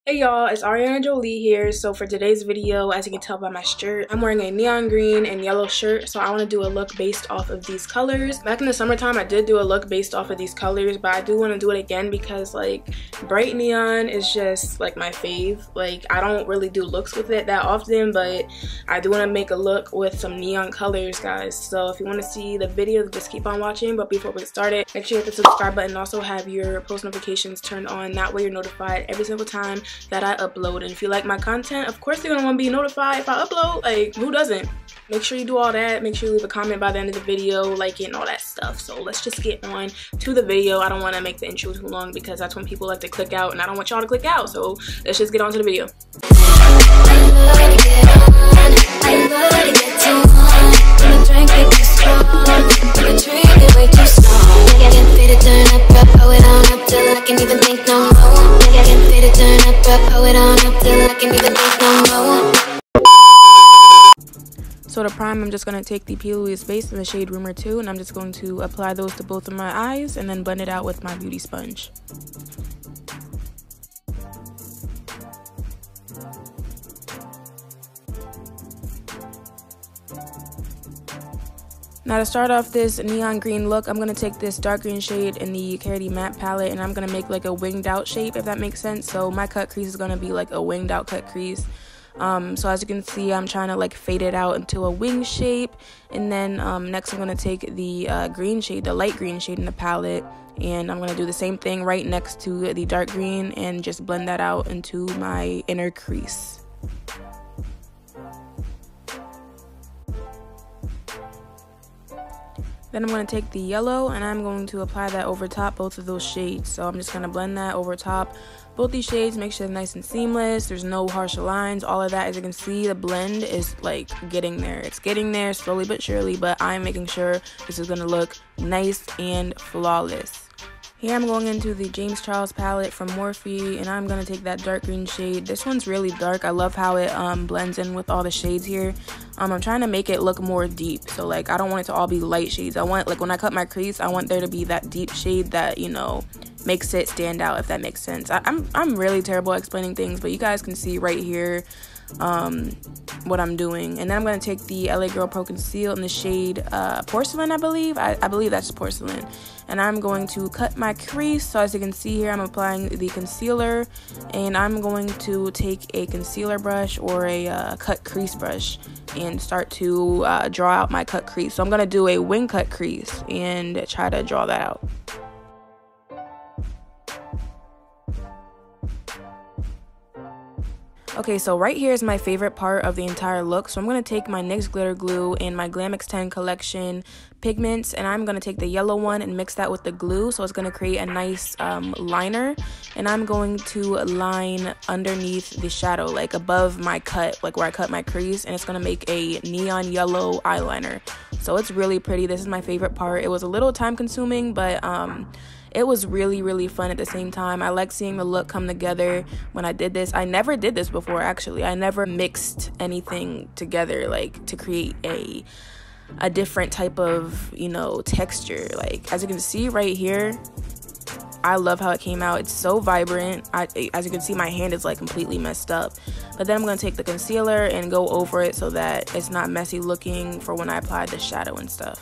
Hey y'all, it's Beautybyjoliee here. So for today's video, as you can tell by my shirt, I'm wearing a neon green and yellow shirt. So I want to do a look based off of these colors. Back in the summertime, I did do a look based off of these colors, but I do want to do it again because like bright neon is just like my fave. Like I don't really do looks with it that often, but I do want to make a look with some neon colors, guys. So if you want to see the video, just keep on watching. But before we get started, make sure you hit the subscribe button and also have your post notifications turned on. That way you're notified every single time that I upload. And if you like my content, of course you're gonna want to be notified if I upload. Like, who doesn't? Make sure you do all that. Make sure you leave a comment by the end of the video, like it and all that stuff. So let's just get on to the video. I don't want to make the intro too long because that's when people like to click out, and I don't want y'all to click out. So let's just get on to the video. So to prime, I'm just going to take the Beautybyjoliee base in the shade Rumor 2, and I'm just going to apply those to both of my eyes and then blend it out with my beauty sponge. Now to start off this neon green look, I'm going to take this dark green shade in the Carity Matte palette, and I'm going to make like a winged out shape, if that makes sense. So my cut crease is going to be like a winged out cut crease. So as you can see, I'm trying to like fade it out into a wing shape. And then next I'm going to take the green shade, the light green shade in the palette, and I'm going to do the same thing right next to the dark green and just blend that out into my inner crease. Then I'm going to take the yellow and I'm going to apply that over top both of those shades. So I'm just going to blend that over top both these shades, make sure they're nice and seamless. There's no harsh lines, all of that. As you can see, the blend is like getting there. It's getting there slowly but surely, but I'm making sure this is going to look nice and flawless. Here I'm going into the James Charles palette from Morphe, and I'm going to take that dark green shade. This one's really dark. I love how it blends in with all the shades here. I'm trying to make it look more deep. So like I don't want it to all be light shades. I want, like when I cut my crease, I want there to be that deep shade that, you know, makes it stand out, if that makes sense. I'm really terrible at explaining things, but you guys can see right here what I'm doing. And then I'm going to take the LA Girl Pro Conceal in the shade Porcelain, I believe. I believe that's Porcelain. And I'm going to cut my crease. So as you can see here, I'm applying the concealer, and I'm going to take a concealer brush or a cut crease brush and start to draw out my cut crease. So I'm going to do a wing cut crease and try to draw that out. Okay, so right here is my favorite part of the entire look. So I'm going to take my NYX glitter glue and my Glam Xten collection pigments, and I'm going to take the yellow one and mix that with the glue, so it's going to create a nice liner. And I'm going to line underneath the shadow, like above my cut, like where I cut my crease, and it's going to make a neon yellow eyeliner. So it's really pretty. This is my favorite part. It was a little time consuming, but it was really fun at the same time. I like seeing the look come together when I did this. I never did this before, actually. I never mixed anything together like to create a different type of, you know, texture. Like as you can see right here, I love how it came out. It's so vibrant. As you can see, my hand is like completely messed up. But then I'm going to take the concealer and go over it so that it's not messy looking for when I apply the shadow and stuff.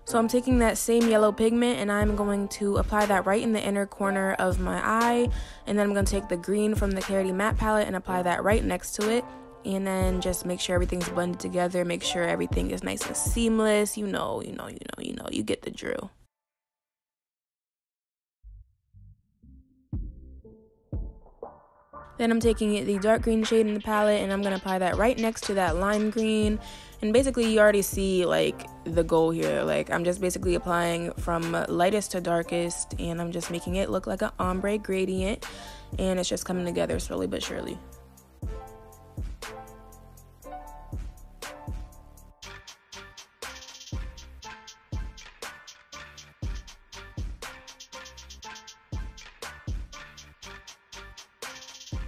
So I'm taking that same yellow pigment and I'm going to apply that right in the inner corner of my eye. And then I'm going to take the green from the Carity Matte palette and apply that right next to it. And then just make sure everything's blended together. Make sure everything is nice and seamless. You get the drill. Then I'm taking the dark green shade in the palette and I'm going to apply that right next to that lime green. And basically you already see like the goal here. Like I'm just basically applying from lightest to darkest, and I'm just making it look like an ombre gradient, and it's just coming together slowly but surely.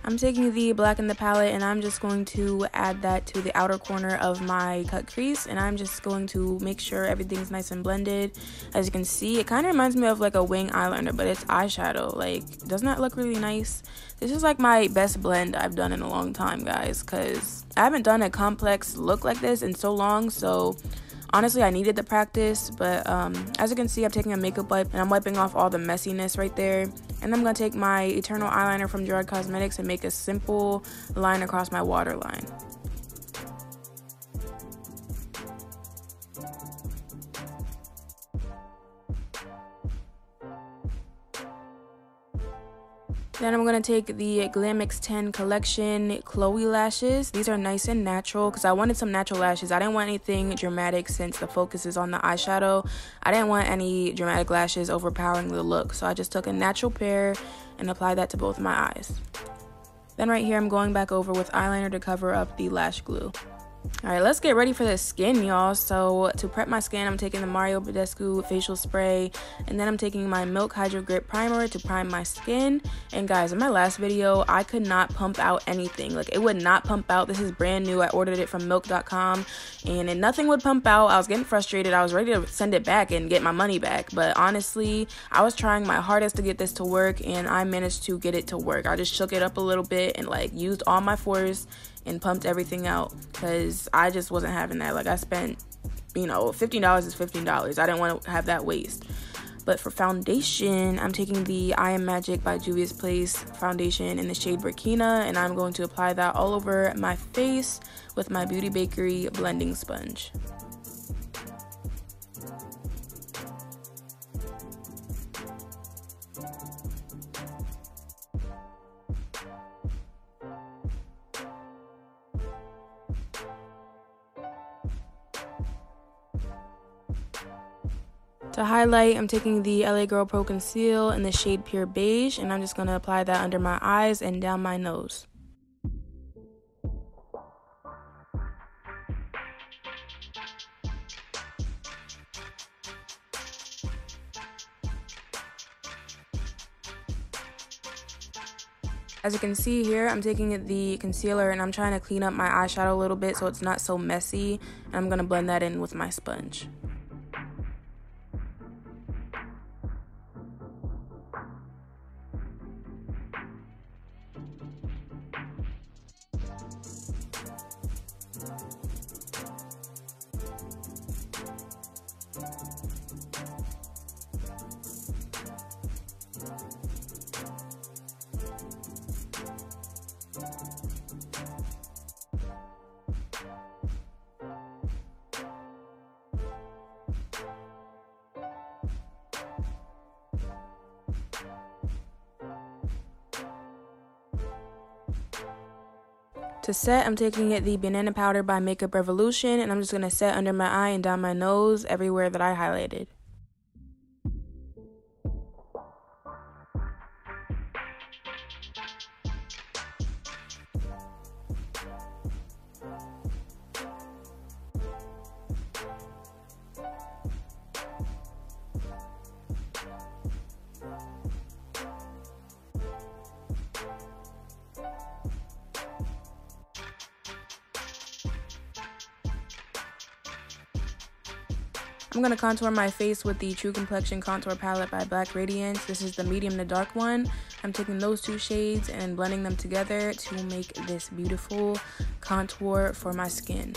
I'm taking the black in the palette and I'm just going to add that to the outer corner of my cut crease, and I'm just going to make sure everything's nice and blended. As you can see, it kind of reminds me of like a wing eyeliner, but it's eyeshadow. Like, doesn't that look really nice? This is like my best blend I've done in a long time, guys, because I haven't done a complex look like this in so long. So honestly, I needed the practice. But as you can see, I'm taking a makeup wipe and I'm wiping off all the messiness right there. And I'm going to take my Eternal eyeliner from Gerard Cosmetics and make a simple line across my waterline. Then I'm going to take the Glam Xten Collection Chloe lashes. These are nice and natural because I wanted some natural lashes. I didn't want anything dramatic since the focus is on the eyeshadow. I didn't want any dramatic lashes overpowering the look. So I just took a natural pair and applied that to both of my eyes. Then right here, I'm going back over with eyeliner to cover up the lash glue. Alright, let's get ready for the skin, y'all. So to prep my skin, I'm taking the Mario Badescu facial spray, and then I'm taking my Milk Hydro Grip primer to prime my skin. And guys, in my last video, I could not pump out anything. Like, it would not pump out. This is brand new. I ordered it from milk.com and nothing would pump out. I was getting frustrated. I was ready to send it back and get my money back. But honestly, I was trying my hardest to get this to work, and I managed to get it to work. I just shook it up a little bit and like used all my force and pumped everything out because I just wasn't having that. Like, I spent, you know, $15 is $15. I didn't want to have that waste. But for foundation, I'm taking the I Am Magic by Juvia's Place foundation in the shade Burkina, and I'm going to apply that all over my face with my Beautybyjoliee blending sponge. To highlight, I'm taking the LA Girl Pro Conceal in the shade Pure Beige, and I'm just going to apply that under my eyes and down my nose. As you can see here, I'm taking the concealer and I'm trying to clean up my eyeshadow a little bit so it's not so messy, and I'm going to blend that in with my sponge. To set, I'm taking the Banana Powder by Makeup Revolution, and I'm just going to set under my eye and down my nose everywhere that I highlighted. I'm going to contour my face with the True Complexion Contour Palette by Black Radiance. This is the medium to dark one. I'm taking those two shades and blending them together to make this beautiful contour for my skin.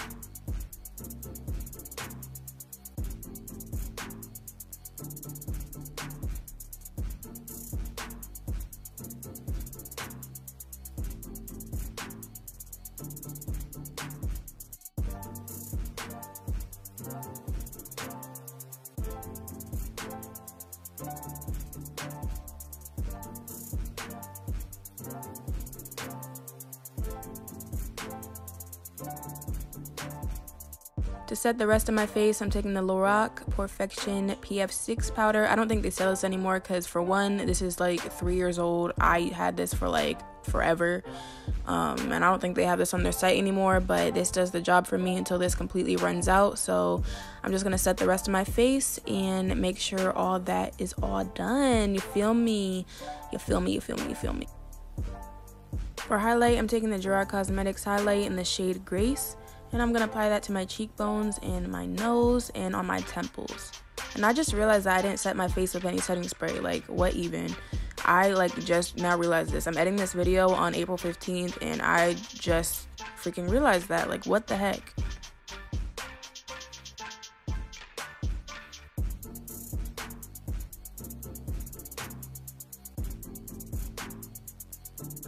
To set the rest of my face, I'm taking the Lorac Porefessional PF6 powder. I don't think they sell this anymore because, for one, this is like 3 years old. I had this for like forever, and I don't think they have this on their site anymore, but this does the job for me until this completely runs out. So I'm just gonna set the rest of my face and make sure all that is all done. You feel me? You feel me? You feel me? You feel me? For highlight, I'm taking the Gerard Cosmetics highlight in the shade Grace, and I'm going to apply that to my cheekbones and my nose and on my temples. And I just realized that I didn't set my face with any setting spray. Like, what even? I just now realized this. I'm editing this video on April 15th and I just freaking realized that. Like, what the heck?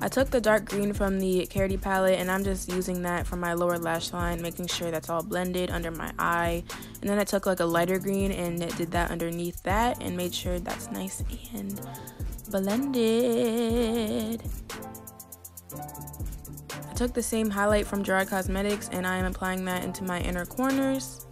I took the dark green from the Carity palette and I'm just using that for my lower lash line, making sure that's all blended under my eye. And then I took like a lighter green and did that underneath that and made sure that's nice and blended. I took the same highlight from Gerard Cosmetics and I am applying that into my inner corners.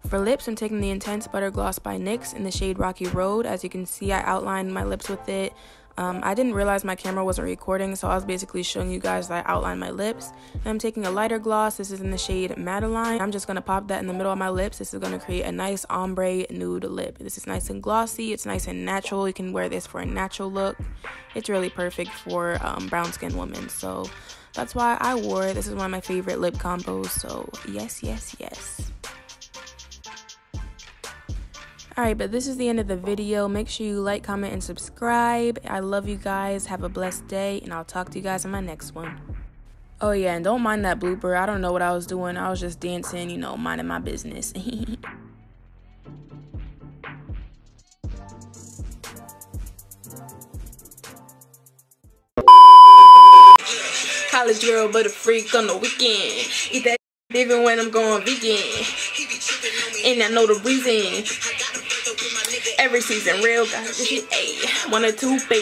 For lips, I'm taking the Intense Butter Gloss by NYX in the shade Rocky Road. As you can see, I outlined my lips with it. I didn't realize my camera wasn't recording, so I was basically showing you guys that I outlined my lips. And I'm taking a lighter gloss. This is in the shade Madeline. I'm just going to pop that in the middle of my lips. This is going to create a nice ombre nude lip. This is nice and glossy. It's nice and natural. You can wear this for a natural look. It's really perfect for brown skin women. So that's why I wore it. This is one of my favorite lip combos. So yes, yes, yes. Alright, but this is the end of the video. Make sure you like, comment, and subscribe. I love you guys. Have a blessed day, and I'll talk to you guys in my next one. Oh yeah, and don't mind that blooper. I don't know what I was doing. I was just dancing, you know, minding my business. College girl, but a freak on the weekend. Eat that even when I'm going vegan. And I know the reason. Every season, real guys, 1 or 2 baby.